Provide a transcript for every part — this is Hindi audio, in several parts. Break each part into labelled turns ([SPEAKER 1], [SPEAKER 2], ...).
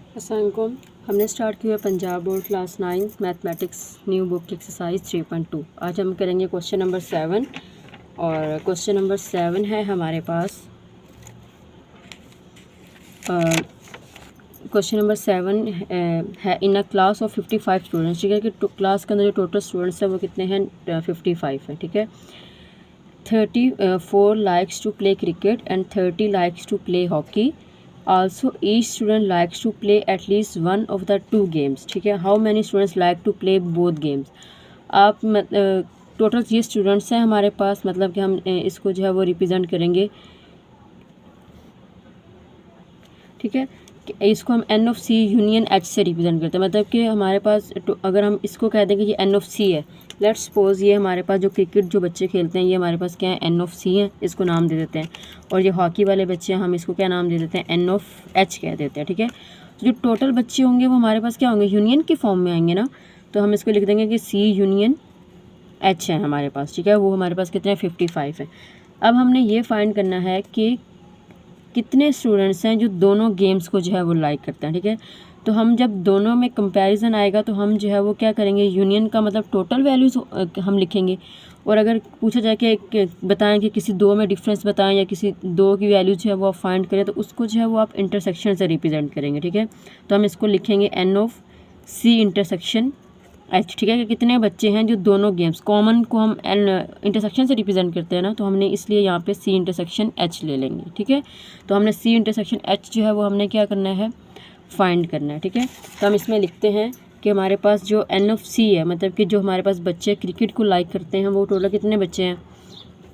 [SPEAKER 1] अस्सलाम वालेकुम। हमने स्टार्ट किया Punjab board class 9 mathematics new book exercise 3.2। आज हम करेंगे क्वेश्चन नंबर 7 और क्वेश्चन नंबर 7 है हमारे पास। क्वेश्चन नंबर 7 है in a class of 55 students. ठीक है कि क्लास के अंदर जो टोटल स्टूडेंट्स हैं वो कितने हैं, 55 हैं। ठीक है, 34 likes to play cricket and 30 likes to play hockey. Also, each student likes to play at least one of the two games. ठीक है, how many students like to play both games? आप टोटल ये स्टूडेंट्स हैं हमारे पास, मतलब कि हम इसको जो है वो रिप्रेजेंट करेंगे। ठीक है, इसको हम N of C union H से रिप्रेजेंट करते हैं। मतलब कि हमारे पास अगर हम इसको कह दें कि ये एन ऑफ सी है, लेट्स सपोज ये हमारे पास जो क्रिकेट जो बच्चे खेलते हैं ये हमारे पास क्या है, एन ऑफ सी है, इसको नाम दे देते हैं। और ये हॉकी वाले बच्चे हैं, हम इसको क्या नाम दे देते हैं, एन ऑफ एच कह देते हैं। ठीक है, तो जो टोटल बच्चे होंगे वो हमारे पास क्या होंगे, यूनियन की फॉर्म में आएंगे ना, तो हम इसको लिख देंगे कि सी यूनियन एच है हमारे पास। ठीक है, वो हमारे पास कितने 55 है। अब हमने ये फाइंड करना है कि कितने स्टूडेंट्स हैं जो दोनों गेम्स को जो है वो लाइक करते हैं। ठीक है, तो हम जब दोनों में कंपैरिजन आएगा तो हम जो है वो क्या करेंगे, यूनियन का मतलब टोटल वैल्यूज़ हम लिखेंगे। और अगर पूछा जाए कि बताएं कि किसी दो में डिफरेंस बताएं या किसी दो की वैल्यू जो है वो आप फाइंड करें, तो उसको जो है वो आप इंटरसेक्शन से रिप्रेजेंट करेंगे। ठीक है, तो हम इसको लिखेंगे N of C intersection H. ठीक है, कि कितने बच्चे हैं जो दोनों गेम्स, कॉमन को हम एन इंटरसेक्शन से रिप्रेजेंट करते हैं ना, तो हमने इसलिए यहाँ पे सी इंटरसेक्शन एच ले लेंगे। ठीक है, तो हमने सी इंटरसेक्शन एच जो है वो हमने क्या करना है, फाइंड करना है। ठीक है, तो हम इसमें लिखते हैं कि हमारे पास जो एन ऑफ सी है, मतलब कि जो हमारे पास बच्चे क्रिकेट को लाइक करते हैं वो टोटल कितने बच्चे हैं,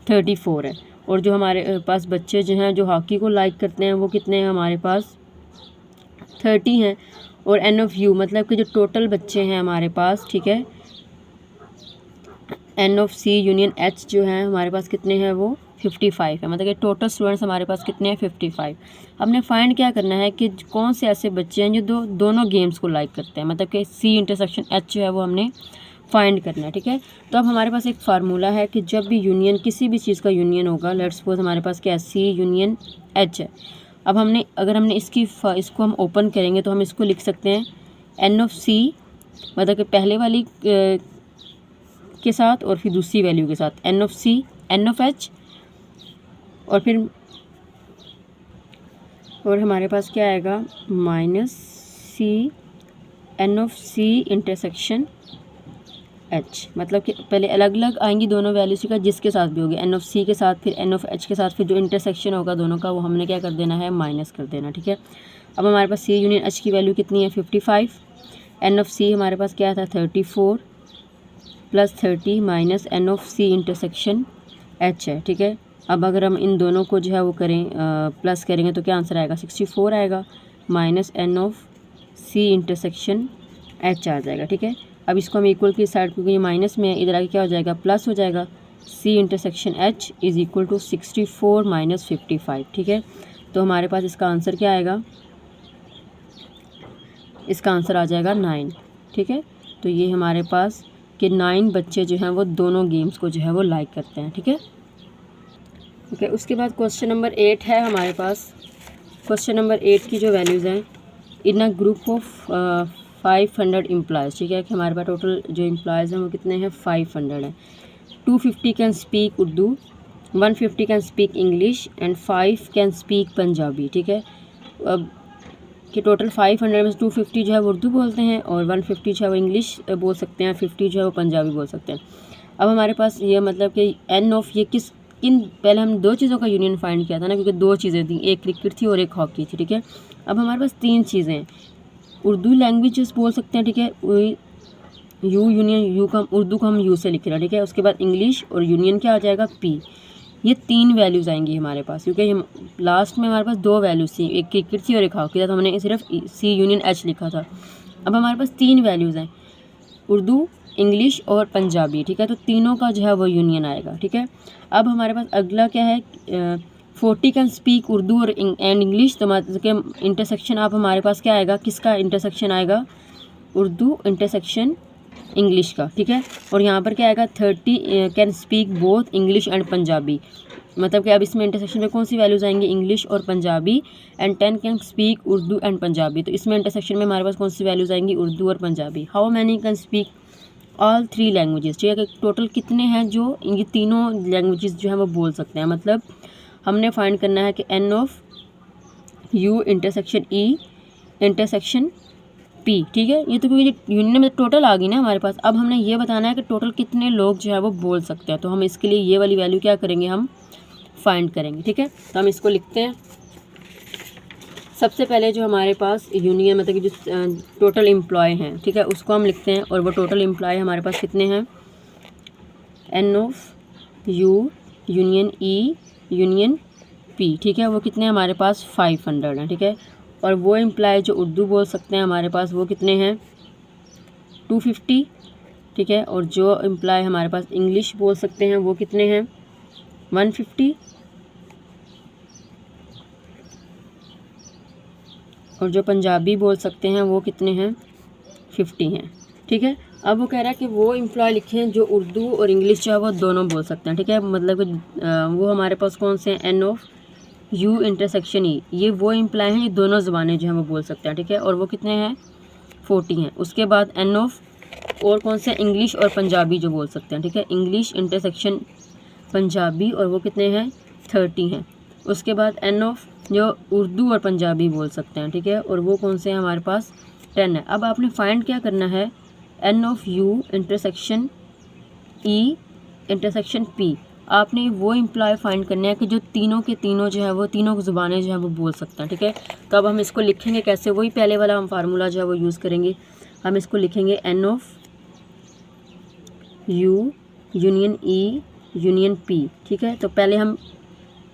[SPEAKER 1] 34 है। और जो हमारे पास बच्चे जो हैं जो हॉकी को लाइक करते हैं वो कितने हैं हमारे पास, 30 हैं। और एन ऑफ यू मतलब कि जो टोटल बच्चे हैं हमारे पास, ठीक है, N of C union H जो है हमारे पास कितने हैं, वो 55 है। मतलब कि टोटल स्टूडेंट्स हमारे पास कितने हैं, 55। हमने फाइंड क्या करना है कि कौन से ऐसे बच्चे हैं जो दोनों गेम्स को लाइक करते हैं, मतलब कि सी इंटरसेक्शन एच जो है वो हमने फाइंड करना है। ठीक है, तो अब हमारे पास एक फार्मूला है कि जब भी यूनियन किसी भी चीज़ का यूनियन होगा, लेट्स सपोज हमारे पास क्या है, सी यूनियन एच है। अब अगर हमने इसको हम ओपन करेंगे तो हम इसको लिख सकते हैं एन ऑफ सी, मतलब कि पहले वाली के साथ और फिर दूसरी वैल्यू के साथ N of C, N of H, और हमारे पास क्या आएगा, minus C N of C intersection H. मतलब कि पहले अलग अलग आएंगी दोनों वैल्यूज का, जिसके साथ भी होगी, एन ऑफ सी के साथ फिर एन ऑफ एच के साथ, फिर जो इंटरसेक्शन होगा दोनों का वो हमने क्या कर देना है, माइनस कर देना। ठीक है, अब हमारे पास सी यूनियन एच की वैल्यू कितनी है, 55। एन ऑफ सी हमारे पास क्या था, 34 plus 30 minus N of C intersection H है। ठीक है, अब अगर हम इन दोनों को जो है वो करें प्लस करेंगे तो क्या आंसर आएगा, 64 आएगा, minus N of C intersection H आ जाएगा। ठीक है, अब इसको हम इक्वल की साइड, क्योंकि ये माइनस में है, इधर आगे क्या हो जाएगा, प्लस हो जाएगा। C intersection H is equal to 64 minus 55। ठीक है, तो हमारे पास इसका आंसर क्या आएगा, इसका आंसर आ जाएगा 9। ठीक है, तो ये हमारे पास कि 9 बच्चे जो हैं वो दोनों गेम्स को जो है वो लाइक करते हैं। ठीक है, ओके, उसके बाद क्वेश्चन नंबर 8 है हमारे पास। क्वेश्चन नंबर 8 की जो वैल्यूज़ हैं, इन अ ग्रुप ऑफ 500 एम्प्लॉयज़। ठीक है, कि हमारे पास टोटल जो एम्प्लॉयज़ हैं वो कितने हैं, 500 हैं। 250 can speak Urdu, 150 can speak English and 5 can speak Punjabi. ठीक है, अब कि टोटल 500 में से 250 जो है वो उर्दू बोलते हैं और 150 जो है वो इंग्लिश बोल सकते हैं, 50 जो है वो पंजाबी बोल सकते हैं। अब हमारे पास ये मतलब कि एन ऑफ ये पहले हम दो चीज़ों का यूनियन फाइंड किया था ना, क्योंकि दो चीज़ें थी, एक क्रिकेट थी और एक हॉकी थी। ठीक है, अब हमारे पास 3 चीज़ें हैं, उर्दू लैंग्वेजेस बोल सकते हैं। ठीक है, यू यूनियन यू का उर्दू को हम यू से लिख रहे हैं। ठीक है, उसके बाद इंग्लिश और यूनियन क्या आ जाएगा, पी। ये 3 वैल्यूज़ आएंगी हमारे पास, क्योंकि हम लास्ट में हमारे पास 2 वैल्यूज़ थी, एक क्रिकेट थी और एक हॉकी था, तो हमने सिर्फ सी यूनियन एच लिखा था। अब हमारे पास 3 वैल्यूज़ हैं, उर्दू, इंग्लिश और पंजाबी। ठीक है, तो तीनों का जो है वो यूनियन आएगा। ठीक है, अब हमारे पास अगला क्या है, 40 कैन स्पीक उर्दू और एंड इंग्लिश, तो मतलब कि इंटरसेक्शन आप हमारे पास क्या आएगा, किसका इंटरसेक्शन आएगा, उर्दू इंटरसेक्शन इंग्लिश का। ठीक है, और यहाँ पर क्या आएगा, 30 can speak both English and Punjabi. मतलब कि अब इसमें इंटरसेक्शन में कौन सी वैल्यूज़ आएंगी, इंग्लिश और Punjabi, and 10 can speak Urdu and Punjabi. तो इसमें इंटरसेक्शन में हमारे पास कौन सी वैल्यूज़ आएंगी, उर्दू और Punjabi. How many can speak all 3 languages, ठीक है, टोटल कितने हैं जो ये तीनों लैंग्वेजेस जो है वो बोल सकते हैं। मतलब हमने फाइंड करना है कि n of U intersection E intersection P, ठीक है। ये तो क्योंकि यूनियन में टोटल आ गई ना हमारे पास। अब हमने ये बताना है कि टोटल कितने लोग जो है वो बोल सकते हैं। तो हम इसके लिए ये वाली वैल्यू क्या करेंगे, हम फाइंड करेंगे, ठीक है। तो हम इसको लिखते हैं। सबसे पहले जो हमारे पास यूनियन मतलब कि जो टोटल एम्प्लॉय हैं, ठीक है, उसको हम लिखते हैं। और वो टोटल एम्प्लॉय हमारे पास कितने हैं, n of U union E union P, ठीक है, वो कितने हमारे पास 500 हैं, ठीक है। और वो एम्प्लॉय जो उर्दू बोल सकते हैं हमारे पास वो कितने हैं, 250, ठीक है। और जो एम्प्लॉय हमारे पास इंग्लिश बोल सकते हैं वो कितने हैं, 150। और जो पंजाबी बोल सकते हैं वो कितने हैं, 50 हैं, ठीक है। अब वो कह रहा है कि वो एम्प्लॉय लिखें जो उर्दू और इंग्लिश जो है वो दोनों बोल सकते हैं, ठीक है। मतलब वो हमारे पास कौन से हैं, n of U intersection E, ये वो एम्प्लॉय हैं ये दोनों ज़बानें जो हैं वो बोल सकते हैं, ठीक है। और वो कितने हैं, 40 हैं। उसके बाद एन ऑफ और कौन से, इंग्लिश और पंजाबी जो बोल सकते हैं, ठीक है, इंग्लिश इंटरसेक्शन पंजाबी, और वो कितने हैं, 30 हैं। उसके बाद एन ऑफ जो उर्दू और पंजाबी बोल सकते हैं, ठीक है, और वो कौन से हैं हमारे पास, 10 है। अब आपने फाइंड क्या करना है, N of U intersection E intersection P. आपने वो एम्प्लॉय फाइंड करना है कि जो तीनों के तीनों जो है वो तीनों ज़ुबानें जो है वो बोल सकते हैं, ठीक है। तो अब हम इसको लिखेंगे कैसे, वही पहले वाला हम फार्मूला जो है वो यूज़ करेंगे। हम इसको लिखेंगे N of U union E union P, ठीक है। तो पहले हम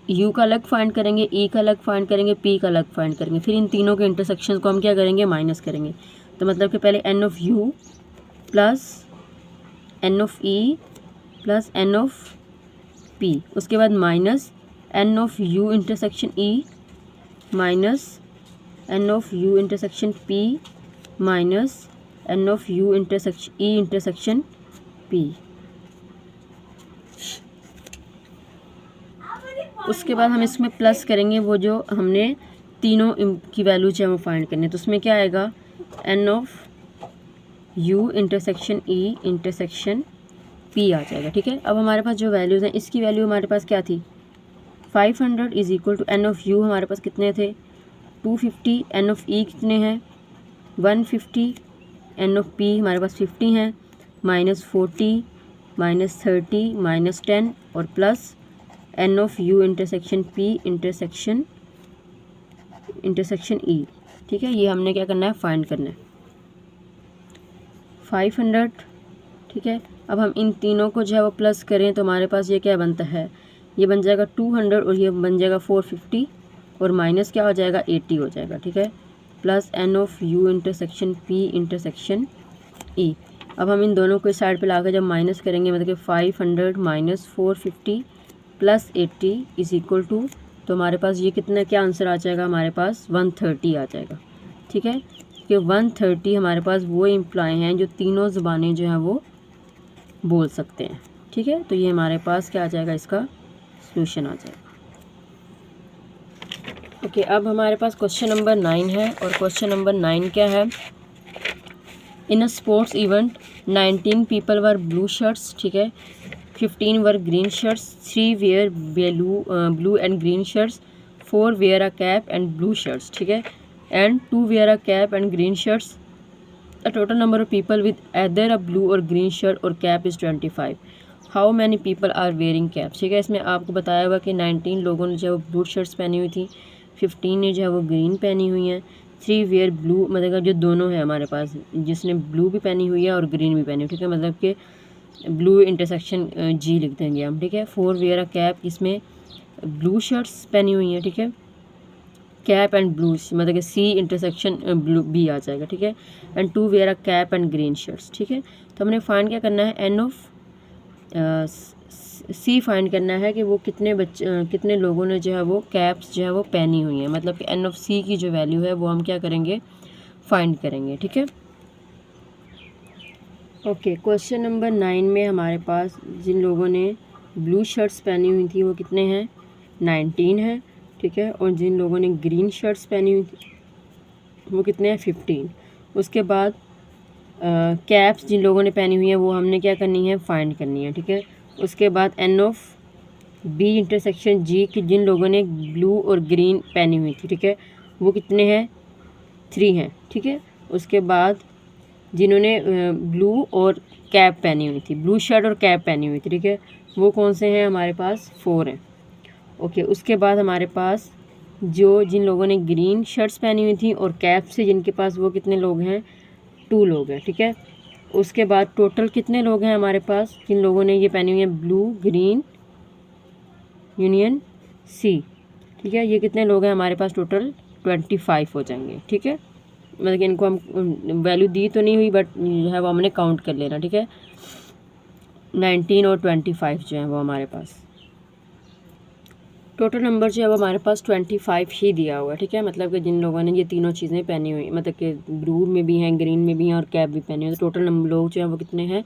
[SPEAKER 1] यू का अलग फाइंड करेंगे, ई का अलग फाइंड करेंगे, पी का अलग फाइंड करेंगे, फिर इन तीनों के इंटरसेक्शन को हम क्या करेंगे, माइनस करेंगे। तो मतलब कि पहले n of U plus N of E plus N of P, उसके बाद minus N of U intersection E minus N of U intersection P minus N of U intersection E intersection P. उसके बाद हम इसमें प्लस करेंगे वो जो हमने तीनों की वैल्यू जो है वो फाइंड करनी है। तो उसमें क्या आएगा, N of U intersection E intersection P आ जाएगा, ठीक है। अब हमारे पास जो वैल्यूज़ हैं, इसकी वैल्यू हमारे पास क्या थी, 500 is equal to N of U हमारे पास कितने थे, 250, एन ऑफ ई कितने हैं, 150, एन ऑफ पी हमारे पास 50 हैं, -40 -30 -10 और plus N of U intersection P intersection E, ठीक है। ये हमने क्या करना है, फाइंड करना है 500, ठीक है। अब हम इन तीनों को जो है वो प्लस करें तो हमारे पास ये क्या बनता है, ये बन जाएगा 200 और ये बन जाएगा 450 और माइनस क्या हो जाएगा, 80 हो जाएगा, ठीक है, plus N of U intersection P intersection E. अब हम इन दोनों को इस साइड पे लाकर जब माइनस करेंगे मतलब कि 500 minus 450 plus 80 is equal to, तो हमारे पास ये कितना क्या आंसर आ जाएगा, हमारे पास 130 आ जाएगा, ठीक है। कि 130 हमारे पास वो एम्प्लॉय हैं जो तीनों ज़ुबानें जो हैं वो बोल सकते हैं, ठीक है। तो ये हमारे पास क्या आ जाएगा, इसका सॉल्यूशन आ जाएगा। ओके, अब हमारे पास क्वेश्चन नंबर 9 है और क्वेश्चन नंबर 9 क्या है, in a sports event 19 people wore blue shirts, ठीक है, 15 wore green shirts, 3 wear blue and green shirts, 4 wear a cap and blue shirts, ठीक है, and 2 wear a cap and green shirts. A total number of people with either a blue or green shirt or cap is 25. How many people are wearing caps, ठीक है। इसमें आपको बताया हुआ कि 19 लोगों ने जो है वो ब्लू शर्ट्स पहनी हुई थी, 15 ने जो है वो ग्रीन पहनी हुई हैं, 3 वेयर ब्लू मतलब जो दोनों है हमारे पास, जिसने ब्लू भी पहनी हुई है और ग्रीन भी पहनी हुई, ठीक है, मतलब कि ब्लू इंटरसेक्शन जी लिख देंगे हम, ठीक है। 4 वेयर अ कैप, इसमें ब्लू शर्ट्स पहनी हुई हैं, ठीक है, कैप एंड ब्लू मतलब कि सी इंटरसेक्शन ब्लू बी आ जाएगा, ठीक है, and 2 wear a cap and green shirts, ठीक है। तो हमने फाइंड क्या करना है, एन ऑफ सी फाइंड करना है कि वो कितने लोगों ने जो है वो कैप्स जो है वो पहनी हुई हैं, मतलब कि एन ऑफ सी की जो वैल्यू है वो हम क्या करेंगे, फाइंड करेंगे, ठीक है। ओके, क्वेश्चन नंबर 9 में हमारे पास जिन लोगों ने ब्लू शर्ट्स पहनी हुई थी वो कितने हैं, 19 हैं, ठीक है। और जिन लोगों ने ग्रीन शर्ट्स पहनी हुई थी वो कितने हैं, 15। उसके बाद कैप्स जिन लोगों ने पहनी हुई है वो हमने क्या करनी है, फाइंड करनी है, ठीक है। उसके बाद एन ऑफ बी इंटरसेक्शन जी कि जिन लोगों ने ब्लू और ग्रीन पहनी हुई थी, ठीक है, वो कितने हैं, 3 हैं, ठीक है। उसके बाद जिन्होंने ब्लू और कैप पहनी हुई थी, ब्लू शर्ट और कैप पहनी हुई थी, ठीक है, वो कौन से हैं, हमारे पास 4 हैं, ओके। उसके बाद हमारे पास जिन लोगों ने ग्रीन शर्ट्स पहनी हुई थी और कैप से जिनके पास, वो कितने लोग हैं, 2 लोग हैं, ठीक है। उसके बाद टोटल कितने लोग हैं हमारे पास, जिन लोगों ने ये पहनी हुई है ब्लू ग्रीन यूनियन सी, ठीक है, ये कितने लोग हैं हमारे पास, टोटल 25 हो जाएंगे, ठीक है। मतलब कि इनको हम वैल्यू दी तो नहीं हुई बट जो है वो हमने काउंट कर लेना, ठीक है। 19 और 25 जो है वो हमारे पास टोटल नंबर जो है वो हमारे पास 25 ही दिया हुआ है, ठीक है। मतलब कि जिन लोगों ने ये तीनों चीज़ें पहनी हुई, मतलब कि ब्लू में भी हैं, ग्रीन में भी हैं और कैप भी पहनी हुई, तो टोटल नंबर लोग जो है वो कितने हैं,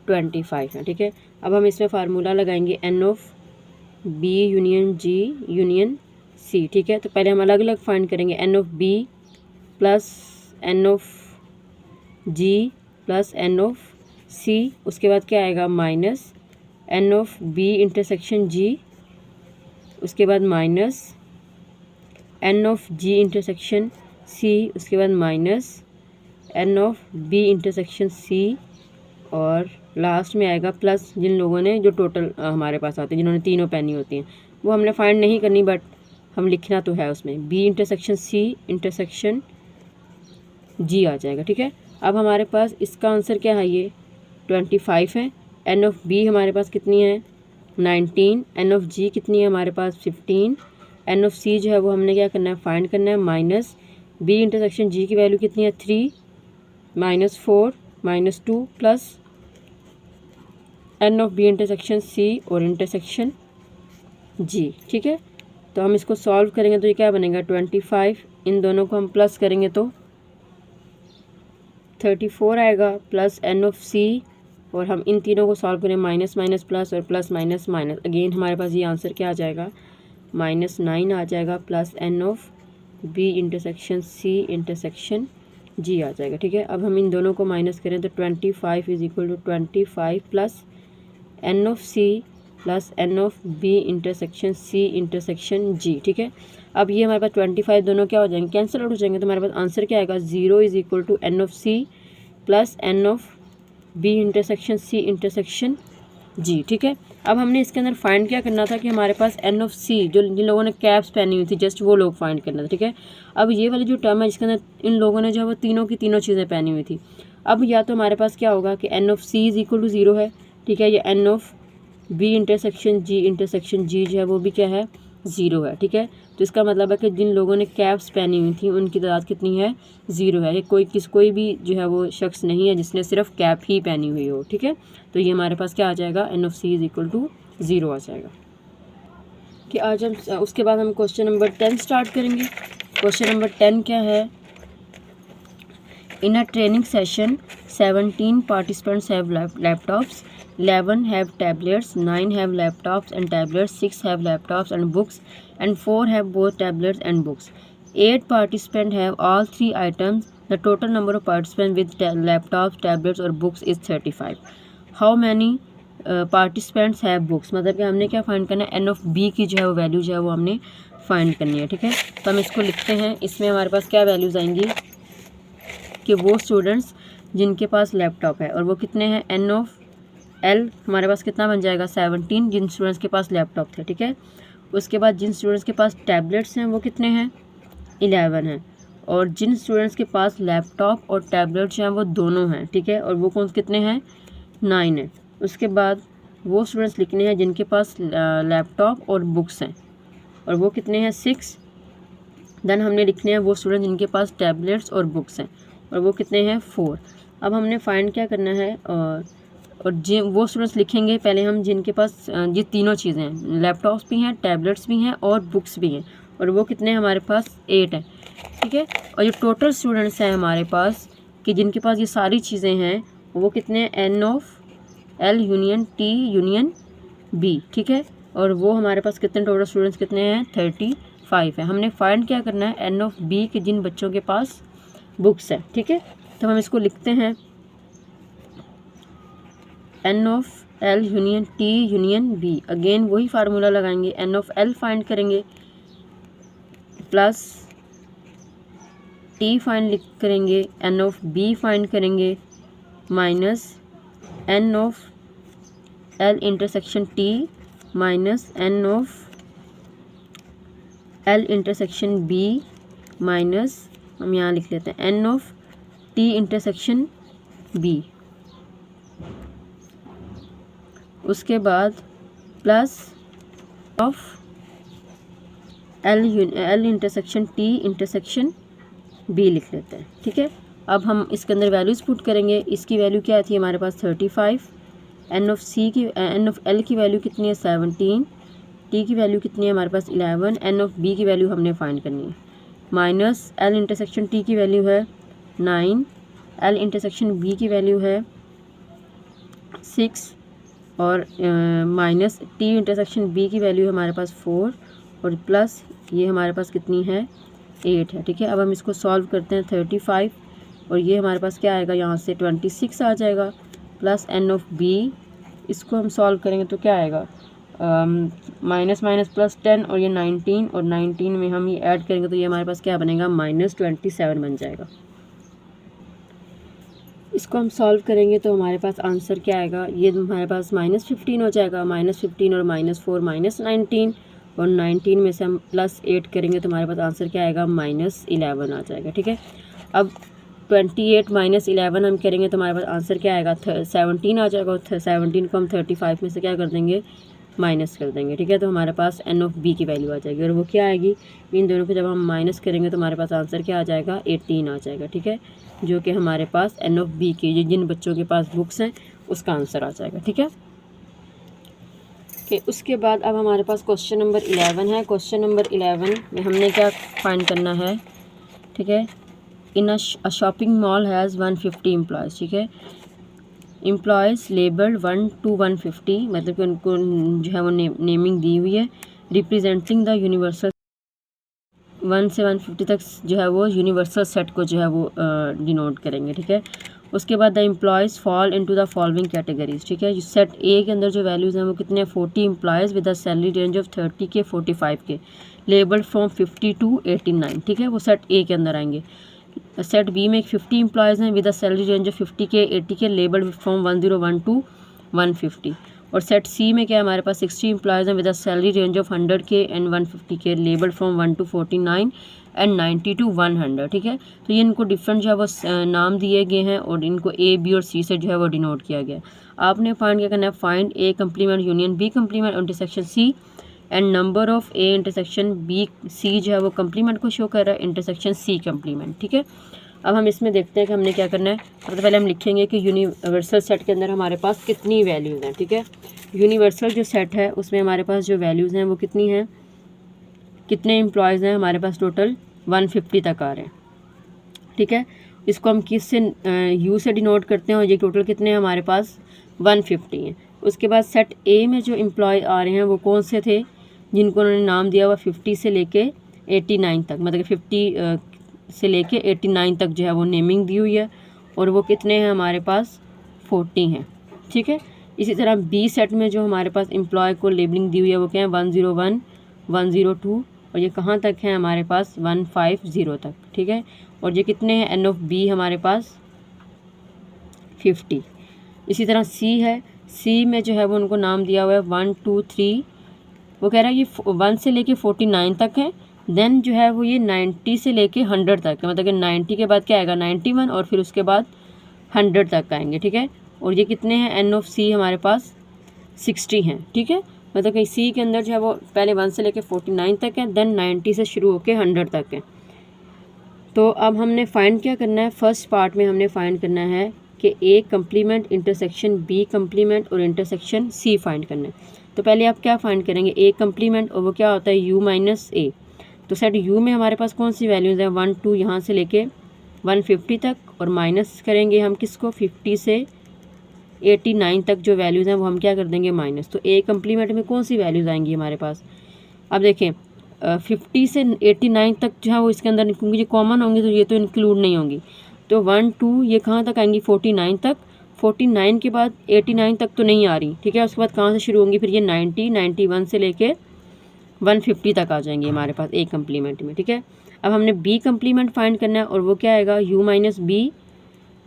[SPEAKER 1] 25 हैं, ठीक है। अब हम इसमें फार्मूला लगाएंगे N of B union G union C, ठीक है। तो पहले हम अलग अलग फाइंड करेंगे, N of B plus N of G plus N of C, उसके बाद क्या आएगा, minus N of B intersection G, उसके बाद minus N of G intersection C, उसके बाद minus N of B intersection C, और लास्ट में आएगा प्लस जिन लोगों ने जो टोटल हमारे पास आते हैं जिन्होंने तीनों पहनी होती हैं, वो हमने फाइंड नहीं करनी बट हम लिखना तो है उसमें, B intersection C intersection G आ जाएगा, ठीक है। अब हमारे पास इसका आंसर क्या है, ये 25 है। एन ऑफ बी हमारे पास कितनी है, 19, एन ऑफ जी कितनी है हमारे पास, 15, एन ऑफ सी जो है वो हमने क्या करना है, फाइंड करना है, माइनस बी इंटरसेक्शन जी की वैल्यू कितनी है, 3 minus 4 minus 2 plus N of B intersection C और इंटरसेक्शन जी, ठीक है। तो हम इसको सॉल्व करेंगे तो ये क्या बनेगा, 25, इन दोनों को हम प्लस करेंगे तो 34 आएगा, प्लस एन ऑफ सी, और हम इन तीनों को सॉल्व करें, माइनस माइनस प्लस और प्लस माइनस माइनस, अगेन हमारे पास ये आंसर क्या आ जाएगा, -9 आ जाएगा, plus N of B intersection C intersection G आ जाएगा, ठीक है। अब हम इन दोनों को माइनस करें तो 25 is equal to 25 plus N of C plus N of B intersection C intersection G, ठीक है। अब ये हमारे पास 25 दोनों क्या हो जाएंगे, कैंसिल आउट हो जाएंगे, तो हमारे पास आंसर क्या आएगा, 0 is equal to N of C plus N of B intersection C intersection G, ठीक है। अब हमने इसके अंदर फाइंड क्या करना था कि हमारे पास एन ऑफ सी जो जिन लोगों ने कैप्स पहनी हुई थी जस्ट वो लोग फाइंड करना था, ठीक है। अब ये वाली जो टर्म है जिसके अंदर इन लोगों ने जो है वो तीनों की तीनों चीज़ें पहनी हुई थी, अब या तो हमारे पास क्या होगा कि n of C is equal to 0 है, ठीक है, या n of B intersection G जो है वो भी क्या है, 0 है, ठीक है। तो इसका मतलब है कि जिन लोगों ने कैप्स पहनी हुई थी उनकी तादाद कितनी है, 0 है। ये कोई भी जो है वो शख्स नहीं है जिसने सिर्फ कैप ही पहनी हुई हो, ठीक है। तो ये हमारे पास क्या आ जाएगा, N of C is equal to 0 आ जाएगा, कि आज हम उसके बाद हम क्वेश्चन नंबर 10 स्टार्ट करेंगे। क्वेश्चन नंबर 10 क्या है, in a training session 17 participants have laptops, 11 have tablets, 9 have laptops and tablets, 6 have laptops and books, and 4 have both tablets and books. 8 participants have all 3 items. The total number of participants with laptops, tablets or books is 35. How many participants have books? मतलब कि हमने क्या फाइंड करना है, एन ऑफ बी की जो है वो वैल्यू जो है वो हमने फाइंड करनी है, ठीक है। तो हम इसको लिखते हैं, इसमें हमारे पास क्या वैल्यूज़ आएंगी कि वो स्टूडेंट्स जिनके पास लैपटॉप है और वो कितने हैं, एन ऑफ एल हमारे पास कितना बन जाएगा, 17 जिन स्टूडेंट्स के पास लैपटॉप थे, ठीक है। उसके बाद जिन स्टूडेंट्स के पास टैबलेट्स हैं वो कितने हैं, 11 हैं, और जिन स्टूडेंट्स के पास लैपटॉप और टैबलेट्स हैं वो दोनों हैं, ठीक है, और वो कौन कितने हैं, 9 हैं। उसके बाद वो स्टूडेंट्स लिखने हैं जिनके पास लैपटॉप और बुक्स हैं और वो कितने हैं, 6। देन हमने लिखने हैं वो स्टूडेंट जिनके पास टैबलेट्स और बुक्स हैं और वो कितने हैं, 4। अब हमने फाइंड क्या करना है, और वो स्टूडेंट्स लिखेंगे पहले हम जिनके पास ये तीनों चीज़ें हैं, लैपटॉप्स भी हैं, टैबलेट्स भी हैं और बुक्स भी हैं, और वो कितने हैं हमारे पास, 8 हैं, ठीक है। और जो टोटल स्टूडेंट्स हैं हमारे पास कि जिनके पास ये सारी चीज़ें हैं वो कितने हैं, n of L union T union B, ठीक है। और वो हमारे पास कितने टोटल स्टूडेंट्स कितने हैं, 35 है। हमने फाइंड क्या करना है, एन ऑफ बी के जिन बच्चों के पास बुक्स है, ठीक है। तो हम इसको लिखते हैं n of L union T union B. Again वही फार्मूला लगाएंगे, एन ऑफ एल फाइंड करेंगे प्लस टी फाइंड करेंगे, एन ऑफ बी फाइंड करेंगे minus N of L intersection T minus N of L intersection B minus हम यहाँ लिख लेते हैं n of T intersection B. उसके बाद plus of L intersection T intersection B लिख लेते हैं, ठीक है। अब हम इसके अंदर वैल्यूज़ पुट करेंगे। इसकी वैल्यू क्या थी हमारे पास 35, एन ऑफ एल की वैल्यू कितनी है 17, टी की वैल्यू कितनी है हमारे पास 11, एन ऑफ बी की वैल्यू हमने फाइंड करनी है माइनस एल इंटरसेक्शन टी की वैल्यू है 9, एल इंटरसेक्शन बी की वैल्यू है 6 और माइनस टी इंटरसेक्शन बी की वैल्यू हमारे पास 4 और प्लस ये हमारे पास कितनी है 8 है, ठीक है। अब हम इसको सॉल्व करते हैं 35 और ये हमारे पास क्या आएगा यहाँ से 26 आ जाएगा प्लस एन ऑफ बी। इसको हम सॉल्व करेंगे तो क्या आएगा माइनस माइनस प्लस 10 और ये 19 और 19 में हम ये ऐड करेंगे तो ये हमारे पास क्या बनेगा -27 बन जाएगा। इसको हम सॉल्व करेंगे तो हमारे पास आंसर क्या आएगा, ये हमारे पास -15 हो जाएगा, -15 और -4 -19 और 19 में से हम +8 करेंगे तो हमारे पास आंसर क्या आएगा -11 आ जाएगा, ठीक है। अब 28 - 11 हम करेंगे तो हमारे पास आंसर क्या आएगा 17 आ जाएगा और 17 को हम 35 में से क्या कर देंगे माइनस कर देंगे, ठीक है। तो हमारे पास एन ऑफ बी की वैल्यू आ जाएगी और वो क्या आएगी, इन दोनों को जब हम माइनस करेंगे तो हमारे पास आंसर क्या आ जाएगा 18 आ जाएगा, ठीक है। जो कि हमारे पास एन ऑफ बी की जिन बच्चों के पास बुक्स हैं उसका आंसर आ जाएगा, ठीक है। उसके बाद अब हमारे पास क्वेश्चन नंबर 11 है। क्वेश्चन नंबर 11 में हमने क्या फाइंड करना है, ठीक है। In a shopping mall has 150 employees, ठीक है। एम्प्लॉयज़ लेबल्ड 1 to 150, मतलब कि उनको जो है वो नेमिंग दी हुई है, रिप्रेजेंटिंग द यूनिवर्सल 1 से 150 तक जो है वो यूनिवर्सल सेट को जो है वो डिनोट करेंगे, ठीक है। उसके बाद the employees fall into the following categories, ठीक है। सेट ए के अंदर जो वैल्यूज़ हैं वो कितने 40 employees with the salary range of 30 के 45 के, लेबल्ड फ्रॉम 50 to 89, ठीक है। वो सेट ए के अंदर आएंगे। सेट बी में 50 एम्प्लॉयज़ हैं with the salary range of 50 के 80 के, लेबल्ड फ्रॉम 101 to 150। और सेट सी में क्या हमारे पास 60 एम्प्लॉयज़ हैं with the salary range of 100 के एंड 150 के, labelled from 1 to 49 and 90 to 100, ठीक है। तो ये इनको डिफरेंट जो है वो नाम दिए गए हैं और इनको ए बी और सी से जो है वो डिनोट किया गया। आपने फाइंड क्या करना है, find A complement union B complement intersection C and number of A intersection B C जो है वो कम्प्लीमेंट को शो कर रहा है, इंटरसेक्शन सी कम्प्लीमेंट, ठीक है। अब हम इसमें देखते हैं कि हमने क्या करना है। सबसे पहले हम लिखेंगे कि यूनिवर्सल सेट के अंदर हमारे पास कितनी वैल्यूज़ हैं, ठीक है। यूनिवर्सल जो सेट है उसमें हमारे पास जो वैल्यूज़ हैं वो कितनी हैं, कितने एम्प्लॉयज़ हैं हमारे पास, टोटल 150 तक आ रहे हैं, ठीक है। इसको हम किस से यू से डिनोट करते हैं और ये टोटल कितने हैं हमारे पास 150 हैं। उसके बाद सेट ए में जो एम्प्लॉय आ रहे हैं वो कौन से थे, जिनको उन्होंने नाम दिया हुआ 50 से लेके 89 तक, मतलब कि 50 से लेके 89 तक जो है वो नेमिंग दी हुई है और वो कितने हैं हमारे पास 40 हैं, ठीक है। इसी तरह बी सेट में जो हमारे पास एम्प्लॉय को लेबलिंग दी हुई है वो क्या है 101 102 और ये कहाँ तक है हमारे पास 150 तक, ठीक है। और ये कितने हैं एन ऑफ बी हमारे पास 50। इसी तरह सी है, सी में जो है वो उनको नाम दिया हुआ है 1 2 3, वो कह रहा है ये 1 से लेके 49 तक है, देन जो है वो ये 90 से लेके 100 तक है, मतलब कि 90 के बाद क्या आएगा 91 और फिर उसके बाद 100 तक आएंगे, ठीक है। और ये कितने हैं एन ऑफ सी हमारे पास 60 हैं, ठीक है। मतलब कि सी के अंदर जो है वो पहले 1 से लेके 49 तक है, देन 90 से शुरू होके 100 तक है। तो अब हमने फाइंड क्या करना है, फर्स्ट पार्ट में हमने फाइंड करना है कि A complement intersection B complement और इंटरसेक्शन सी फाइंड करना है। तो पहले आप क्या फाइंड करेंगे, ए कम्प्लीमेंट, और वो क्या होता है यू माइनस ए। तो सेट यू में हमारे पास कौन सी वैल्यूज़ हैं 1 2 यहाँ से लेके 150 तक, और माइनस करेंगे हम किसको 50 से 89 तक जो वैल्यूज़ हैं वो हम क्या कर देंगे माइनस। तो ए कम्प्लीमेंट में कौन सी वैल्यूज़ आएंगी हमारे पास? अब देखें 50 से 89 तक जो है वो इसके अंदर, क्योंकि ये कॉमन होंगी तो ये तो इंक्लूड नहीं होंगी। तो 1 2 ये कहाँ तक आएंगी? 49 तक। 49 के बाद 89 तक तो नहीं आ रही, ठीक है। उसके बाद कहाँ से शुरू होंगी? फिर ये 90 91 से लेके 150 तक आ जाएंगे हमारे पास ए कम्प्लीमेंट में, ठीक है। अब हमने बी कम्प्लीमेंट फाइंड करना है और वो क्या आएगा? u minus B.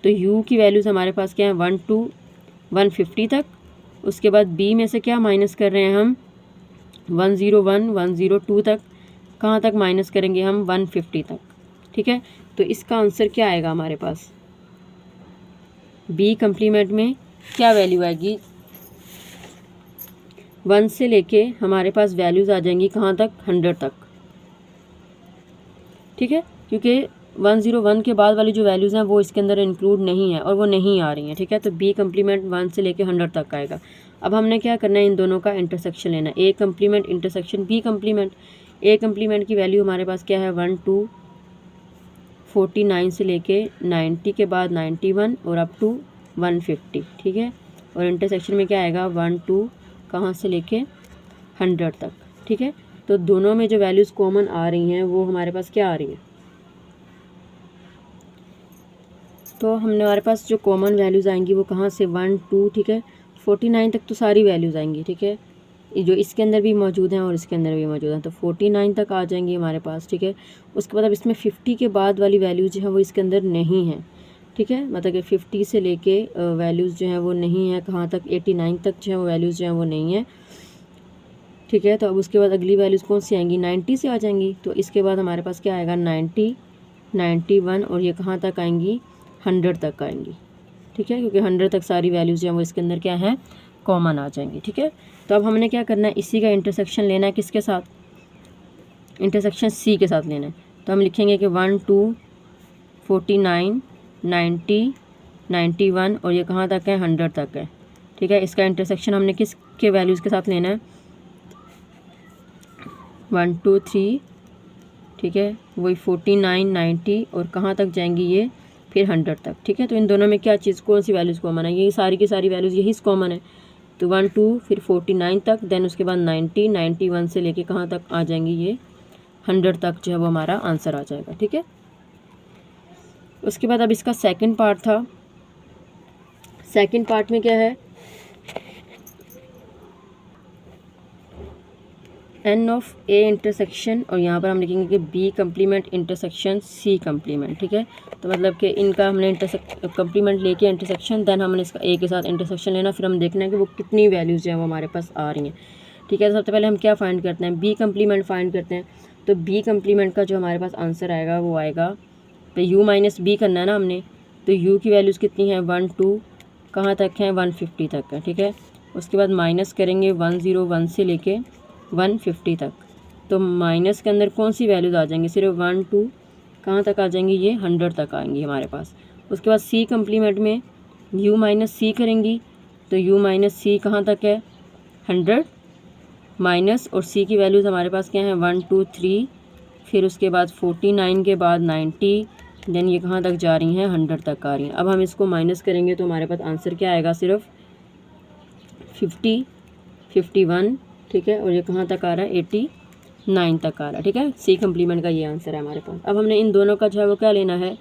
[SPEAKER 1] तो u की वैल्यूज़ हमारे पास क्या है? 1 2 150 तक। उसके बाद b में से क्या माइनस कर रहे हैं हम? 101 102 तक। कहाँ तक माइनस करेंगे हम? 150 तक, ठीक है। तो इसका आंसर क्या आएगा हमारे पास? बी कम्प्लीमेंट में क्या वैल्यू आएगी? 1 से लेके हमारे पास वैल्यूज़ आ जाएंगी कहाँ तक? 100 तक, ठीक है। क्योंकि 101 के बाद वाली जो वैल्यूज़ हैं वो इसके अंदर इंक्लूड नहीं है और वो नहीं आ रही हैं, ठीक है। तो बी कम्प्लीमेंट 1 से लेके 100 तक आएगा। अब हमने क्या करना है? इन दोनों का इंटरसेक्शन लेना है। A complement intersection B complement. A complement की वैल्यू हमारे पास क्या है? 1 2 49 से लेके 90 के बाद 91 और अप टू 150, ठीक है। और इंटरसेक्शन में क्या आएगा? 1 2 कहाँ से लेके 100 तक, ठीक है। तो दोनों में जो वैल्यूज़ कॉमन आ रही हैं वो हमारे पास क्या आ रही हैं? तो हमारे पास जो कॉमन वैल्यूज़ आएंगी वो कहाँ से? 1 2, ठीक है। 49 तक तो सारी वैल्यूज़ आएंगी, ठीक है। जो इसके अंदर भी मौजूद हैं और इसके अंदर भी मौजूद हैं, तो 49 तक आ जाएंगी हमारे पास, ठीक है। उसके बाद अब इसमें 50 के बाद वाली वैल्यूज़ जो है वो इसके अंदर नहीं है, ठीक है। मतलब कि 50 से लेके वैल्यूज़ जो हैं वो नहीं है। कहाँ तक? 89 तक जो है वो वैल्यूज़ जो हैं वो नहीं है, ठीक है। तो अब उसके बाद अगली वैल्यूज़ कौन सी आएंगी? 90 से आ जाएंगी। तो इसके बाद हमारे पास क्या आएगा? 90 91 और ये कहाँ तक आएंगी? 100 तक आएंगी, ठीक है। क्योंकि 100 तक सारी वैल्यूज़ जो हैं वो इसके अंदर क्या है? कॉमन आ जाएंगी, ठीक है। तो अब हमने क्या करना है? इसी का इंटरसेक्शन लेना है। किसके साथ? इंटरसेक्शन सी के साथ लेना है। तो हम लिखेंगे कि 1 2 49 90 91 और ये कहाँ तक है? 100 तक है, ठीक है। इसका इंटरसेक्शन हमने किसके वैल्यूज़ के साथ लेना है? 1 2 3, ठीक है। वही 49 90 और कहाँ तक जाएंगी ये? फिर 100 तक, ठीक है। तो इन दोनों में क्या चीज़, कौन सी वैल्यूज़ कॉमन है? ये सारी की सारी वैल्यूज़ यही कॉमन है। तो 1 2 फिर 49 तक, देन उसके बाद 90 91 से लेके कहाँ तक आ जाएंगी? ये 100 तक जो है वो हमारा आंसर आ जाएगा, ठीक है। उसके बाद अब इसका सेकंड पार्ट था। सेकंड पार्ट में क्या है? एन ऑफ ए इंटरसेक्शन और यहाँ पर हम लिखेंगे कि B complement intersection C complement, ठीक है। तो मतलब कि इनका हमने कम्प्लीमेंट लेके इंटरसेक्शन, देन हमने इसका ए के साथ इंटरसेक्शन लेना, फिर हम देखना है कि वो कितनी वैल्यूज़ जो है वो हमारे पास आ रही हैं, ठीक है। तो सबसे पहले हम क्या फाइंड करते हैं? बी कम्प्लीमेंट फाइंड करते हैं। तो बी कम्प्लीमेंट का जो हमारे पास आंसर आएगा वो आएगा, तो यू माइनस बी करना है ना हमने। तो यू की वैल्यूज़ कितनी है? 1 2 कहाँ तक है? 150 तक है, ठीक है। उसके बाद माइनस करेंगे 101 से लेके 150 तक। तो माइनस के अंदर कौन सी वैल्यूज़ आ जाएंगी? सिर्फ 1 2 कहाँ तक आ जाएंगी? ये 100 तक आएंगी हमारे पास। उसके बाद सी कम्प्लीमेंट में u माइनस सी करेंगी। तो u माइनस सी कहाँ तक है? 100 माइनस, और c की वैल्यूज़ हमारे पास क्या है? 1 2 3, फिर उसके बाद 49 के बाद 90, देन ये कहाँ तक जा रही हैं? 100 तक आ रही हैं। अब हम इसको माइनस करेंगे तो हमारे पास आंसर क्या आएगा? सिर्फ 50 51, ठीक है। और ये कहाँ तक आ रहा है? 89 तक आ रहा है, ठीक है। सी कम्प्लीमेंट का ये आंसर है हमारे पास। अब हमने इन दोनों का जो है वो क्या लेना है?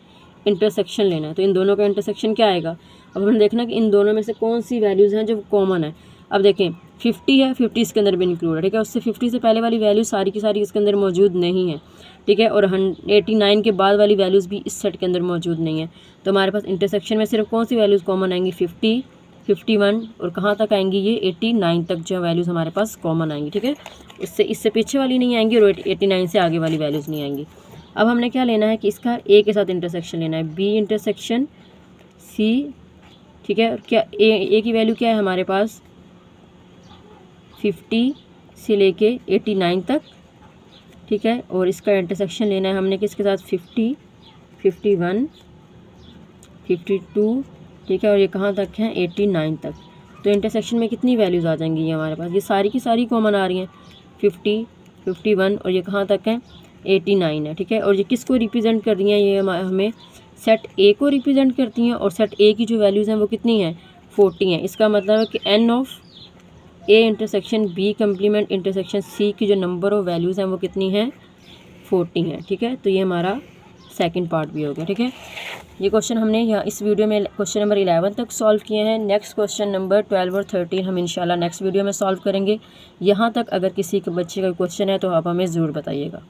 [SPEAKER 1] इंटरसेक्शन लेना है। तो इन दोनों का इंटरसेक्शन क्या आएगा? अब हमने देखना कि इन दोनों में से कौन सी वैल्यूज़ हैं जो कॉमन है। अब देखें 50 है, 50 इसके अंदर भी इंक्लूड है, ठीक है। उससे 50 से पहले वाली वैल्यू सारी की सारी इसके अंदर मौजूद नहीं है, ठीक है। और 89 के बाद वाली वैल्यूज़ भी इस सेट के अंदर मौजूद नहीं है। तो हमारे पास इंटरसेक्शन में सिर्फ कौन सी वैल्यूज़ कॉमन आएंगी? 50 51 और कहाँ तक आएंगी? ये 89 तक जो वैल्यूज़ हमारे पास कॉमन आएंगी, ठीक है। इससे पीछे वाली नहीं आएंगी और 89 से आगे वाली वैल्यूज़ नहीं आएंगी। अब हमने क्या लेना है कि इसका ए के साथ इंटरसेक्शन लेना है, बी इंटरसेक्शन सी, ठीक है। और क्या ए की वैल्यू क्या है हमारे पास? 50 से लेके 89 तक, ठीक है। और इसका इंटरसेक्शन लेना है हमने किसके साथ? 50 51 52, ठीक है। और ये कहाँ तक हैं? 89 तक। तो इंटरसेक्शन में कितनी वैल्यूज़ आ जाएंगी ये हमारे पास? ये सारी की सारी कॉमन आ रही हैं, 50 51 और ये कहाँ तक हैं? 89 है, ठीक है। और ये किसको रिप्रेजेंट कर रही हैं? ये हमें सेट ए को रिप्रेजेंट करती हैं। और सेट ए की जो वैल्यूज़ हैं वो कितनी हैं? 40 है। इसका मतलब है कि n of A intersection B complement intersection C की जो नंबर ऑफ वैल्यूज़ हैं वो कितनी हैं, 40 हैं। ठीक है, तो ये हमारा सेकंड पार्ट भी हो गया। ठीक है, ये क्वेश्चन हमने यहाँ इस वीडियो में क्वेश्चन नंबर 11 तक सॉल्व किए हैं। नेक्स्ट क्वेश्चन नंबर 12 और 13 हम इंशाल्लाह नेक्स्ट वीडियो में सॉल्व करेंगे। यहाँ तक अगर किसी के बच्चे का क्वेश्चन है तो आप हमें ज़रूर बताइएगा।